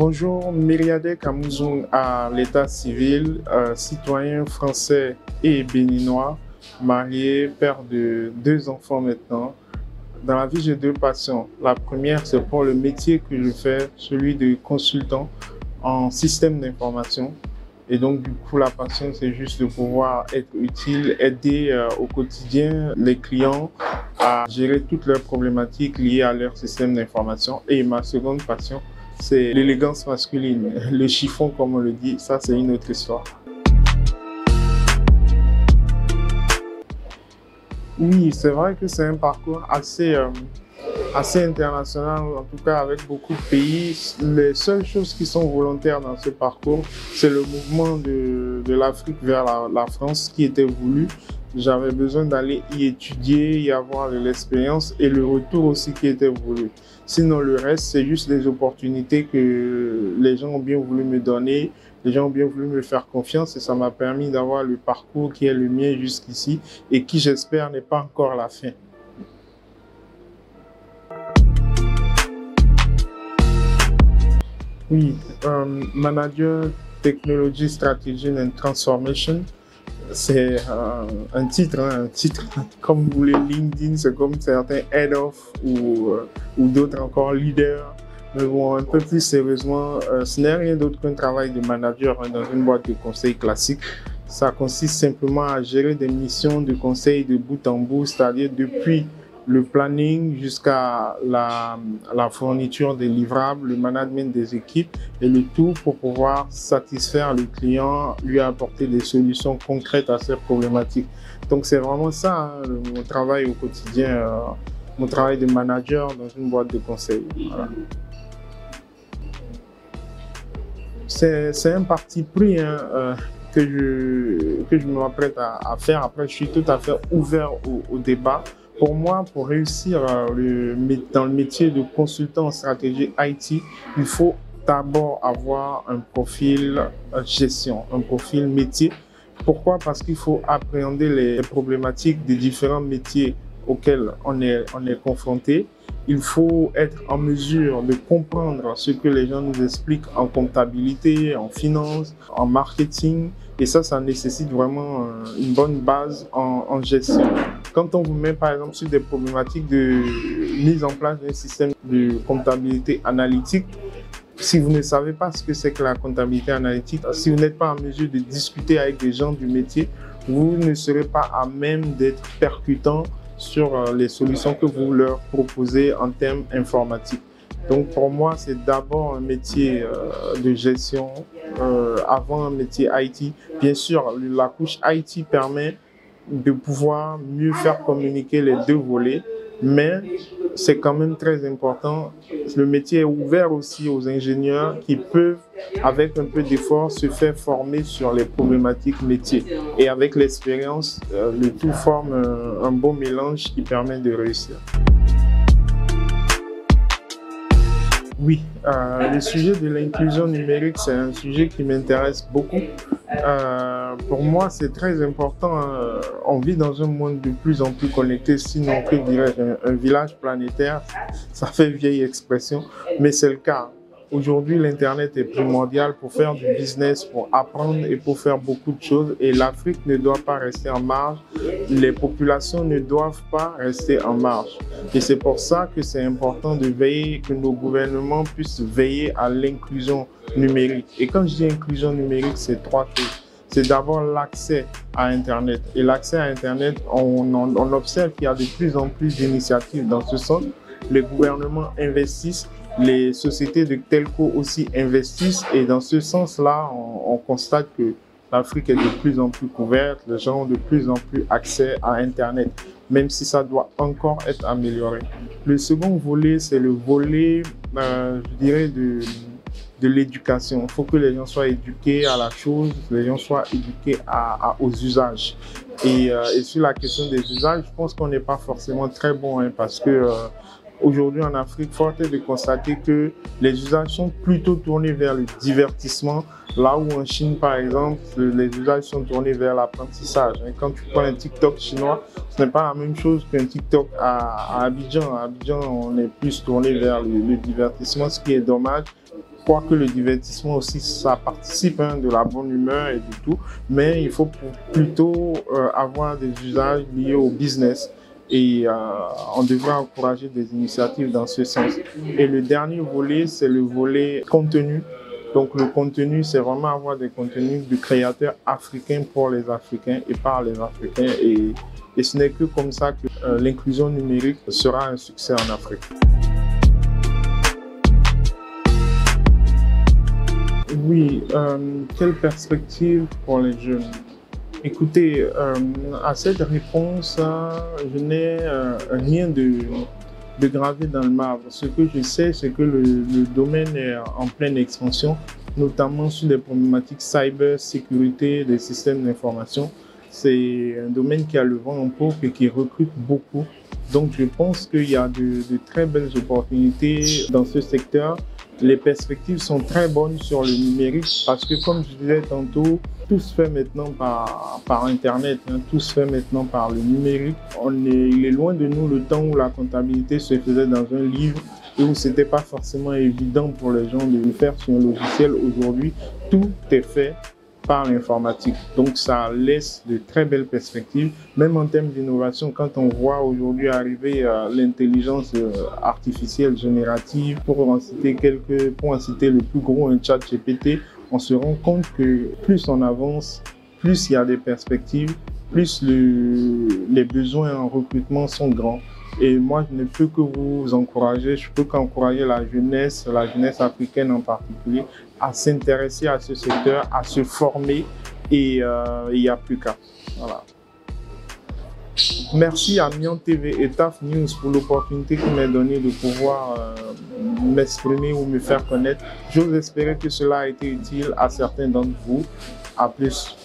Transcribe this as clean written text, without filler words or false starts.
Bonjour, Myriadé Kamouzou à l'état civil, citoyen français et béninois, marié, père de 2 enfants maintenant. Dans la vie, j'ai 2 passions. La première, c'est pour le métier que je fais, celui de consultant en système d'information. Et donc, du coup, la passion, c'est juste de pouvoir être utile, aider au quotidien les clients à gérer toutes leurs problématiques liées à leur système d'information. Et ma seconde passion, c'est l'élégance masculine. Le chiffon, comme on le dit, ça, c'est une autre histoire. Oui, c'est vrai que c'est un parcours assez international, en tout cas avec beaucoup de pays. Les seules choses qui sont volontaires dans ce parcours, c'est le mouvement de l'Afrique vers la France qui était voulu. J'avais besoin d'aller y étudier, y avoir de l'expérience et le retour aussi qui était voulu. Sinon, le reste, c'est juste des opportunités que les gens ont bien voulu me donner. Les gens ont bien voulu me faire confiance et ça m'a permis d'avoir le parcours qui est le mien jusqu'ici et qui, j'espère, n'est pas encore la fin. Oui, Manager Technology Strategy and Transformation, c'est un titre comme vous voulez, LinkedIn, c'est comme certains Head of ou d'autres encore leaders. Mais bon, un peu plus sérieusement, ce n'est rien d'autre qu'un travail de manager dans une boîte de conseil classique. Ça consiste simplement à gérer des missions de conseil de bout en bout, c'est-à-dire depuis le planning jusqu'à la fourniture des livrables, le management des équipes et le tout pour pouvoir satisfaire le client, lui apporter des solutions concrètes à ses problématiques. Donc c'est vraiment ça, hein, mon travail au quotidien, mon travail de manager dans une boîte de conseil. Voilà. C'est un parti pris que je m'apprête à faire. Après, je suis tout à fait ouvert au débat. Pour moi, pour réussir dans le métier de consultant en stratégie IT, il faut d'abord avoir un profil gestion, un profil métier. Pourquoi? Parce qu'il faut appréhender les problématiques des différents métiers auxquels on est confronté. Il faut être en mesure de comprendre ce que les gens nous expliquent en comptabilité, en finance, en marketing. Et ça nécessite vraiment une bonne base en gestion. Quand on vous met par exemple sur des problématiques de mise en place d'un système de comptabilité analytique, si vous ne savez pas ce que c'est que la comptabilité analytique, si vous n'êtes pas en mesure de discuter avec des gens du métier, vous ne serez pas à même d'être percutant sur les solutions que vous leur proposez en termes informatiques. Donc pour moi, c'est d'abord un métier de gestion avant un métier IT. Bien sûr, la couche IT permet de pouvoir mieux faire communiquer les deux volets, mais c'est quand même très important. Le métier est ouvert aussi aux ingénieurs qui peuvent, avec un peu d'effort, se faire former sur les problématiques métiers. Et avec l'expérience, le tout forme un bon mélange qui permet de réussir. Oui, le sujet de l'inclusion numérique, c'est un sujet qui m'intéresse beaucoup. Pour moi, c'est très important. On vit dans un monde de plus en plus connecté, sinon, que dirais-je, un village planétaire. Ça fait vieille expression, mais c'est le cas. Aujourd'hui, l'Internet est primordial pour faire du business, pour apprendre et pour faire beaucoup de choses. Et l'Afrique ne doit pas rester en marge. Les populations ne doivent pas rester en marge. Et c'est pour ça que c'est important de veiller, que nos gouvernements puissent veiller à l'inclusion numérique. Et quand je dis inclusion numérique, c'est 3 choses. C'est d'abord l'accès à Internet. Et l'accès à Internet, on observe qu'il y a de plus en plus d'initiatives dans ce sens. Les gouvernements investissent, les sociétés de telco aussi investissent. Et dans ce sens-là, on constate que l'Afrique est de plus en plus couverte, les gens ont de plus en plus accès à Internet, même si ça doit encore être amélioré. Le second volet, c'est le volet, je dirais, de l'éducation. Il faut que les gens soient éduqués à la chose, que les gens soient éduqués aux usages. Et sur la question des usages, je pense qu'on n'est pas forcément très bon, parce que aujourd'hui en Afrique, force est de constater que les usages sont plutôt tournés vers le divertissement, là où en Chine, par exemple, les usages sont tournés vers l'apprentissage. Quand tu prends un TikTok chinois, ce n'est pas la même chose qu'un TikTok à Abidjan. À Abidjan, on est plus tourné vers le divertissement, ce qui est dommage. quoique le divertissement aussi, ça participe de la bonne humeur et du tout, mais il faut plutôt avoir des usages liés au business. Et on devrait encourager des initiatives dans ce sens. Et le dernier volet, c'est le volet contenu. Donc le contenu, c'est vraiment avoir des contenus de créateurs africains pour les Africains et par les Africains. Et ce n'est que comme ça que l'inclusion numérique sera un succès en Afrique. Oui, quelle perspective pour les jeunes? Écoutez, à cette réponse, je n'ai rien de gravé dans le marbre. Ce que je sais, c'est que le domaine est en pleine expansion, notamment sur les problématiques cyber, sécurité des systèmes d'information. C'est un domaine qui a le vent en poupe et qui recrute beaucoup. Donc je pense qu'il y a de très belles opportunités dans ce secteur. Les perspectives sont très bonnes sur le numérique parce que, comme je disais tantôt, tout se fait maintenant par Internet, tout se fait maintenant par le numérique. Il est loin de nous le temps où la comptabilité se faisait dans un livre et où ce n'était pas forcément évident pour les gens de le faire sur un logiciel. Aujourd'hui, tout est fait par l'informatique. Donc ça laisse de très belles perspectives, même en termes d'innovation, quand on voit aujourd'hui arriver l'intelligence artificielle générative, pour en citer le plus gros, un ChatGPT, on se rend compte que plus on avance, plus il y a des perspectives, plus les besoins en recrutement sont grands. Et moi, je ne peux que vous encourager, je peux qu'encourager la jeunesse africaine en particulier, à s'intéresser à ce secteur, à se former et il n'y a plus qu'à. Voilà. Merci à Mion TV et TAF News pour l'opportunité qui m'est donnée de pouvoir m'exprimer ou me faire connaître. J'ose espérer que cela a été utile à certains d'entre vous. À plus.